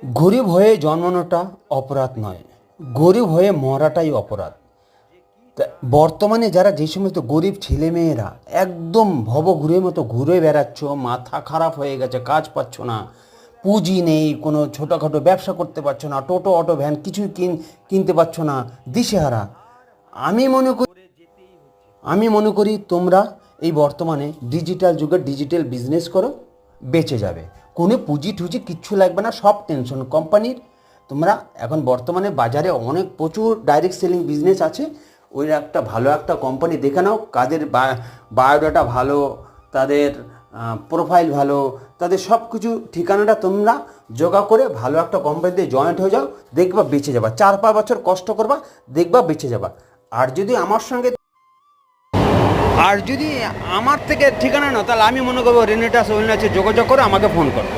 গরিব হয়ে জন্মানোটা অপরাধ নয়, গরিব হয়ে মরাটাই অপরাধ। তা বর্তমানে যারা যে সমস্ত গরিব ছেলেমেয়েরা একদম ভবঘুরের মতো ঘুরে বেড়াচ্ছ, মাথা খারাপ হয়ে গেছে, কাজ পাচ্ছ না, পুঁজি নেই, কোনো ছোটোখাটো ব্যবসা করতে পারছো না, টোটো অটো ভ্যান কিছুই কিনতে পারছো না, দিশেহারা, আমি মনে করি আমি মনে করি তোমরা এই বর্তমানে ডিজিটাল যুগে ডিজিটাল বিজনেস করো, বেঁচে যাবে। কোনো পুঁজি টুজি কিচ্ছু লাগবে না, সব টেনশন কোম্পানির। তোমরা এখন বর্তমানে বাজারে অনেক প্রচুর ডাইরেক্ট সেলিং বিজনেস আছে, ওই একটা ভালো একটা কোম্পানি দেখে নাও, কাদের বায়োডাটা ভালো, তাদের প্রোফাইল ভালো, তাদের সব কিছু ঠিকানাটা তোমরা জোগাড় করে ভালো একটা কোম্পানিতে জয়েন্ট হয়ে যাও, দেখবা বেঁচে যাবা। 4-5 বছর কষ্ট করবা, দেখবা বেঁচে যাবা। আর যদি আমার সঙ্গে আর যদি আমার থেকে ঠিকানা না, তাহলে আমি মনে করবো রেনেটাস ওয়েলনেসে যোগাযোগ করে আমাকে ফোন করো।